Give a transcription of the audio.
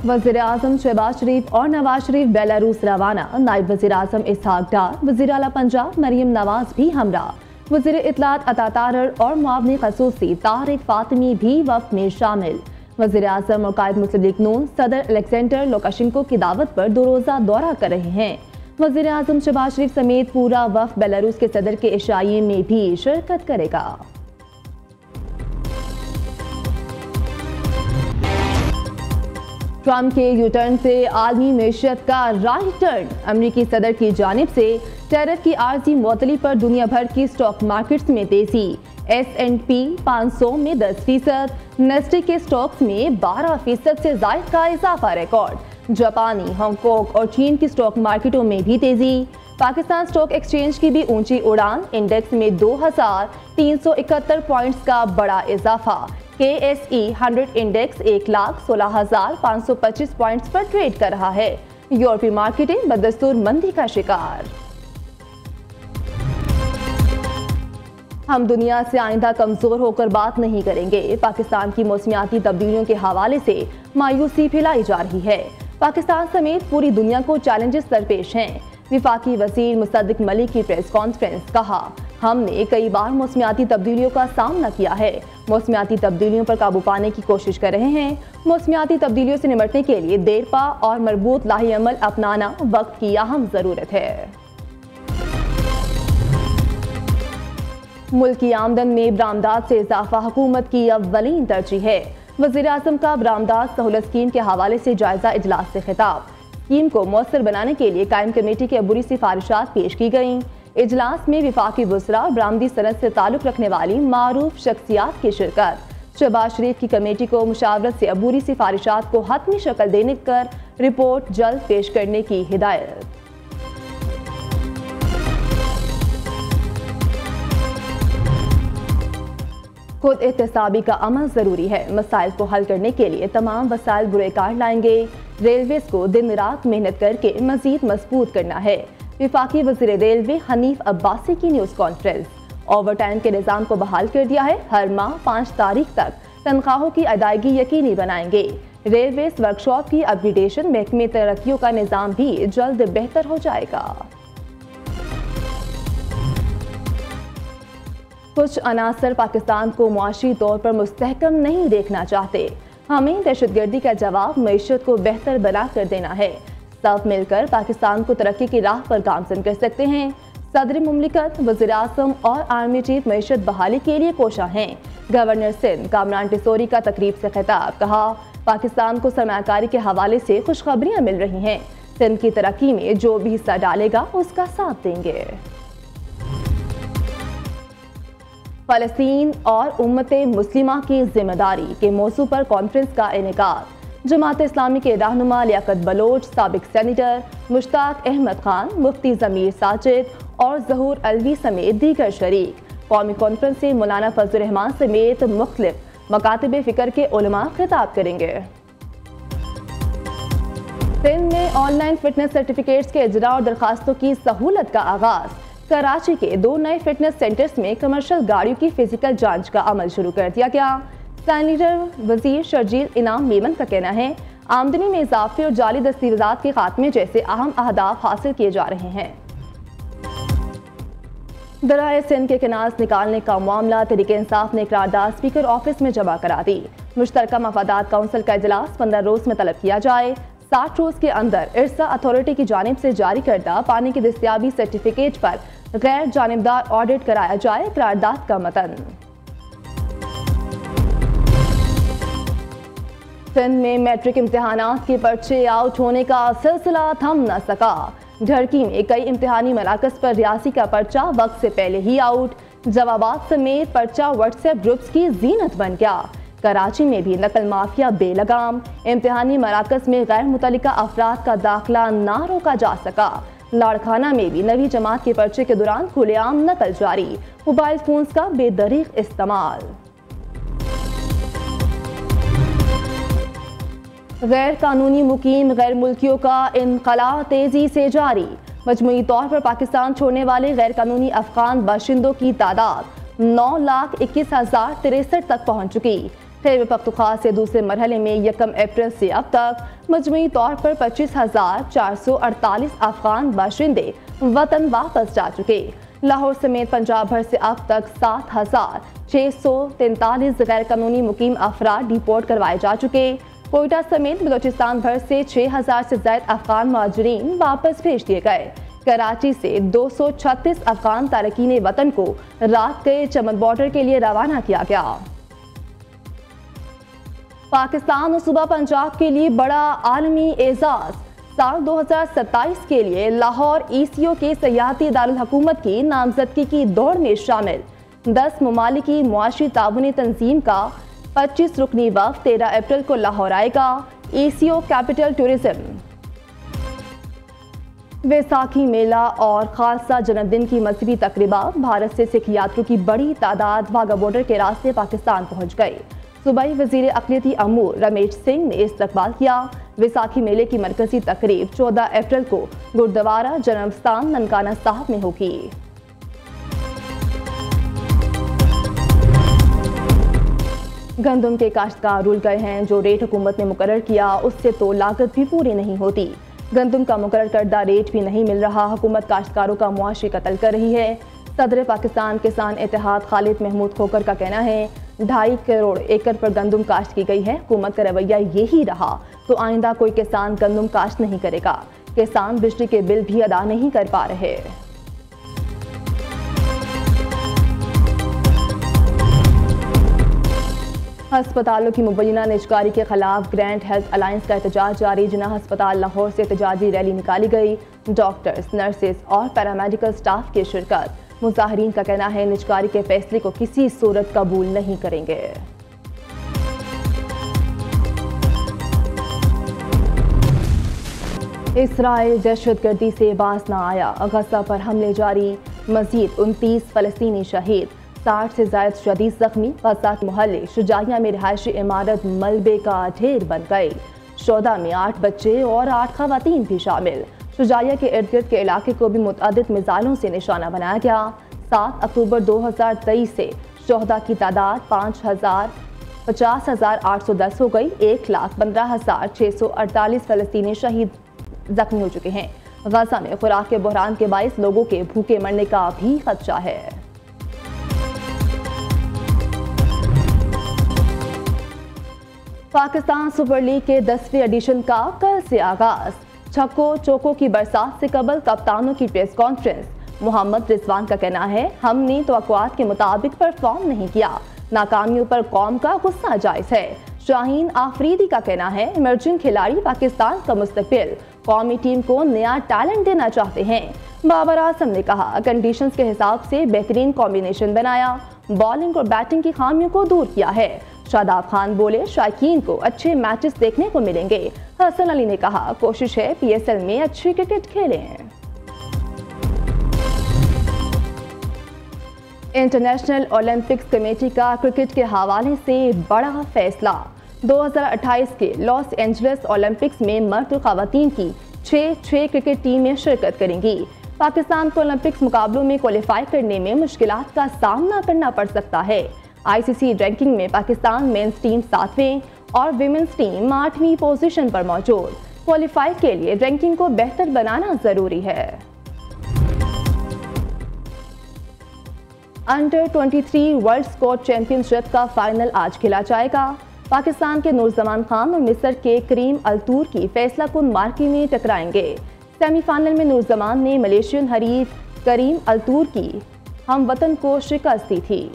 वज़ीर आज़म शहबाज शरीफ और नवाज शरीफ बेलारूस रवाना। नायब वज़ीर आज़म इसहाक डार, वज़ीर आला पंजाब मरीम नवाज भी हमरा। वज़ीर इत्तलात अता तारर और मुआवनी ख़ुसूसी तारिक फातिमी भी वफ़द में शामिल। वज़ीर आज़म और कायद मुस्लिम लीग नून सदर अलेक्जेंडर लुकाशेंको की दावत पर 2 रोज़ा दौरा कर रहे हैं। वज़ीर आज़म शहबाज शरीफ समेत पूरा वफ़द बेलारूस के सदर के इशाये में भी शिरकत करेगा। ट्रम्प के यू टर्न से आलमी मैशत का राइट टर्न। अमरीकी सदर की जानिब से टैरिफ की आर्जी मुअत्तली पर दुनिया भर की स्टॉक मार्केट्स में तेजी। S&P 500 में 10%, नेस्डैक के स्टॉक्स में 12% से ज़ायद का इजाफा रिकॉर्ड। जापानी, हांगकांग और चीन की स्टॉक मार्केटों में भी तेजी। पाकिस्तान स्टॉक एक्सचेंज की भी ऊंची उड़ान। इंडेक्स में 2371 पॉइंट्स का बड़ा इजाफा। KSE 100 इंडेक्स 1,16,525 पॉइंट्स पर ट्रेड कर रहा है। यूरोपीय मार्केटें बदस्तूर मंदी का शिकार। हम दुनिया से आइंदा कमजोर होकर बात नहीं करेंगे। पाकिस्तान की मौसमियाती तब्दीलियों के हवाले से मायूसी फैलाई जा रही है। पाकिस्तान समेत पूरी दुनिया को चैलेंजेस दरपेश हैं। विफाकी वज़ीर मुसद्दिक मलिक की प्रेस कॉन्फ्रेंस। कहा, हमने कई बार मौसमियाती तब्दीलियों का सामना किया है। मौसमियाती तब्दीलियों पर काबू पाने की कोशिश कर रहे हैं। मौसमियाती तब्दीलियों से निपटने के लिए देरपा और मरबूत लाही अमल अपनाना वक्त की अहम ज़रूरत है। मुल्क की आमदन में बरामदात से इजाफा हुकूमत की अव्वलीन तरजीह है। वज़ीर आज़म का बरामदात सहूलत स्कीम के हवाले से जायजा इजलास से खिताब। स्कीम को मौसर बनाने के लिए कायम कमेटी की अबूरी सिफारिशात पेश की गईं। इजलास में विफाकी वज़रा और बरामदी सनत से ताल्लुक़ रखने वाली मारूफ शख्सियात की शिरकत। शहबाज शरीफ की कमेटी को मुशावरत से अबूरी सिफारिशात को हतमी शक्ल देने कर रिपोर्ट जल्द पेश करने की हिदायत। खुद एहतसाबी का अमल ज़रूरी है। मसाइल को हल करने के लिए तमाम वसाइल बुरेकार लाएंगे। रेलवेज को दिन रात मेहनत करके मजीद मजबूत करना है। विफाकी वज़ीर रेलवे हनीफ अब्बासी की न्यूज़ कॉन्फ्रेंस। ओवर टाइम के निज़ाम को बहाल कर दिया है। हर माह 5 तारीख तक तनख्वाहों की अदायगी यकीनी बनाएंगे। रेलवेज वर्कशॉप की अपग्रेडेशन, महकमे तरक्कियों का निज़ाम भी जल्द बेहतर हो जाएगा। कुछ अनासर पाकिस्तान को मुआशी तौर पर मुस्तहकम नहीं देखना चाहते। हमें दहशतगर्दी का जवाब मईशत को बेहतर बना कर देना है। सब मिलकर पाकिस्तान को तरक्की की राह पर गामजन कर सकते हैं। सदर मुमलिकत, वज़ीर आज़म और आर्मी चीफ मईशत बहाली के लिए कोशा हैं। गवर्नर सिंध कामरान टिसोरी का तकरीब से खिताब। कहा, पाकिस्तान को सरमायाकारी के हवाले से खुशखबरियाँ मिल रही हैं। सिंध की तरक्की में जो भी हिस्सा डालेगा उसका साथ देंगे। फ़लस्तीन और उम्मत मुस्लिमा की जिम्मेदारी के मौजू पर कॉन्फ्रेंस का इनेकाद। जमात इस्लामी के रहनुमा लियाकत बलोच, साबिक सेनेटर मुश्ताक अहमद खान, मुफ्ती ज़मीर साजिद और ज़हूर अलवी समेत दीगर शरीक। कौमी कॉन्फ्रेंस से मौलाना फजल रहमान समेत मुख्तलिफ मकातब फ़िक्र के उलमा खिताब करेंगे। सिंध में ऑनलाइन फिटनेस सर्टिफिकेट्स के इजरा और दरखास्तों की सहूलत का आगाज़। कराची के 2 नए फिटनेस सेंटर्स में कमर्शियल गाड़ियों की फिजिकल जांच का अमल शुरू कर दिया गया। सैनिटर वजीर शर्जील इनाम मेमन का कहना है, आमदनी में इजाफे और जाली दस्तावेज़ात के खात्मे जैसे अहम अहदाफ हासिल किए जा रहे हैं। दराए सिंध के किनाज निकालने का मामला तहरीक इंसाफ ने करारदाद स्पीकर ऑफिस में जमा करा दी। मुश्तरका मफादात काउंसिल का इजलास 15 रोज में तलब किया जाए। 60 रोज के अंदर इरसा अथॉरिटी की जानिब से जारी करदा पानी की दस्तयाबी सर्टिफिकेट पर गैर जानिबदार ऑडिट कराया जाए। करारदाद का मतन। सिंध में मैट्रिक इम्तिहानात के पर्चे आउट होने का सिलसिला थम न सका। ढरकी में कई इम्तिहानी मराकज पर रियासी का पर्चा वक्त से पहले ही आउट। जवाबात समेत पर्चा व्हाट्सएप ग्रुप्स की जीनत बन गया। कराची में भी नकल माफिया बेलगाम। इम्तिहानी मराकज में गैर मुतल्लिका अफराद का दाखिला ना रोका जा सका। लाड़खाना में भी नवी जमात के पर्चे के दौरान खुलेआम नकल जारी। मोबाइल फोन्स का बेदरीग इस्तेमाल। गैर कानूनी मुकीम गैर मुल्कियों का इनकला तेजी से जारी। मजमूई तौर पर पाकिस्तान छोड़ने वाले गैर कानूनी अफगान बाशिंदों की तादाद 9,21,063 तक पहुंच चुकी। खैबर पख्तूनख्वा से दूसरे मरहले में 1 अप्रैल से अब तक मजमूई तौर पर 25,448 अफगान बाशिंदे वतन वापस जा चुके। लाहौर समेत पंजाब भर से अब तक 7,643 गैर कानूनी मुकीम अफराद डिपोर्ट करवाए जा चुके। कोयटा समेत बलोचिस्तान भर से 6,000 से ज्यादा अफगान मुहाजिरीन वापस भेज दिए गए। कराची से 236 अफगान तारकीन वतन को रात गए चमन बॉर्डर के लिए रवाना किया गया। पाकिस्तान और सूबा पंजाब के लिए बड़ा आलमी एजाज। साल 2027 के लिए लाहौर ECO के सयाहती दारुल हुकूमत की नामजदगी की दौड़ में शामिल 10 ममालिकी मुआशी ताउनी तंजीम का 25 रुकनी वफ़द 13 अप्रैल को लाहौर आएगा। ECO capital tourism. वैसाखी मेला और खालसा जन्मदिन की मजहबी तकरीबा। भारत से सिख यात्रियों की बड़ी तादाद वाघा बॉर्डर के रास्ते पाकिस्तान पहुंच गई। सूबाई वजीर अक़लियती अमूर रमेश सिंह ने इस्तकबाल किया। वैसाखी मेले की मरकजी तकरीब 14 अप्रैल को गुरुद्वारा जन्मस्थान ननकाना साहब में होगी। गंदम के काश्तकार रुल गए हैं। जो रेट हुकूमत ने मुकर्रर किया उससे तो लागत भी पूरी नहीं होती। गंदम का मुकर्रर करदा रेट भी नहीं मिल रहा। हुकूमत काश्तकारों का मुआशी कत्ल कर रही है। सदर पाकिस्तान किसान इत्तेहाद खालिद महमूद खोकर का कहना है 2.5 करोड़ एकड़ पर गंदम काश्त की गई है। हुकूमत का रवैया यही रहा तो आइंदा कोई किसान गंदम काश्त नहीं करेगा। किसान बिजली के बिल भी अदा नहीं कर पा रहे। अस्पतालों की मुबैना निजकारी के खिलाफ ग्रैंड हेल्थ अलायंस का एहतजाज जारी। जिना अस्पताल लाहौर से एहतजाजी रैली निकाली गई। डॉक्टर्स, नर्सेज और पैरामेडिकल स्टाफ की शिरकत। मुजाहिरीन का कहना है निजकारी के फैसले को किसी सूरत कबूल नहीं करेंगे। इसराइल दहशतगर्दी से बाज न आया। गज़ा पर हमले जारी। मजीद 29 फलस्तीनी शहीद, 60 से ज्यादा शदीद जख्मी। गज़ा के मोहल्ले शुजाइया में रिहायशी इमारत मलबे का ढेर बन गई। शोदा में 8 बच्चे और 8 खवातीन भी शामिल। शुजाइया के इर्द गिर्द के इलाके को भी मुतअद्दिद मिसाइलों से निशाना बनाया गया। 7 अक्टूबर 2023 से शोहदा की तादाद 50,810 हो गई। 1,15,648 फलस्तीनी शहीद जख्मी हो चुके हैं। गज़ा में खुराक के बहरान के बाइस लोगों के भूखे मरने का भी खदशा है। पाकिस्तान सुपर लीग के 10वें एडिशन का कल से आगाज। छक्कों चौकों की बरसात से कबल कप्तानों की प्रेस कॉन्फ्रेंस। मोहम्मद रिजवान का कहना है हमने तवक्कुआत के मुताबिक परफॉर्म नहीं किया। नाकामियों पर कौम का गुस्सा जायज है। शाहीन आफरीदी का कहना है इमर्जिंग खिलाड़ी पाकिस्तान का मुस्तकबिल। कौमी टीम को नया टैलेंट देना चाहते हैं। बाबर आजम ने कहा कंडीशंस के हिसाब से बेहतरीन कॉम्बिनेशन बनाया। बॉलिंग और बैटिंग की खामियों को दूर किया है। शादाब खान बोले शायकीन को अच्छे मैचेस देखने को मिलेंगे। हसन अली ने कहा कोशिश है PSL में अच्छी क्रिकेट खेलें। इंटरनेशनल ओलंपिक्स कमेटी का क्रिकेट के हवाले से बड़ा फैसला। 2028 के लॉस एंजलिस ओलंपिक्स में मर्द और खवातीन की 6 क्रिकेट टीमें शिरकत करेंगी। पाकिस्तान को ओलंपिक्स मुकाबलों में क्वालिफाई करने में मुश्किलात का सामना करना पड़ सकता है। ICC रैंकिंग में पाकिस्तान मेंस टीम 7वें और विमेंस टीम 8वीं पोजीशन पर मौजूद। क्वालिफाई के लिए रैंकिंग को बेहतर बनाना जरूरी है। अंडर 23 वर्ल्ड स्क्वाड चैंपियनशिप का फाइनल आज खेला जाएगा। पाकिस्तान के नूरजमान खान और मिस्र के करीम अल-तूर की फैसला कुन मार्की में टकराएंगे। सेमीफाइनल में नूरजमान ने मलेशियन हरीफ करीम अल-तूर की हमवतन को शिकस्त दी थी।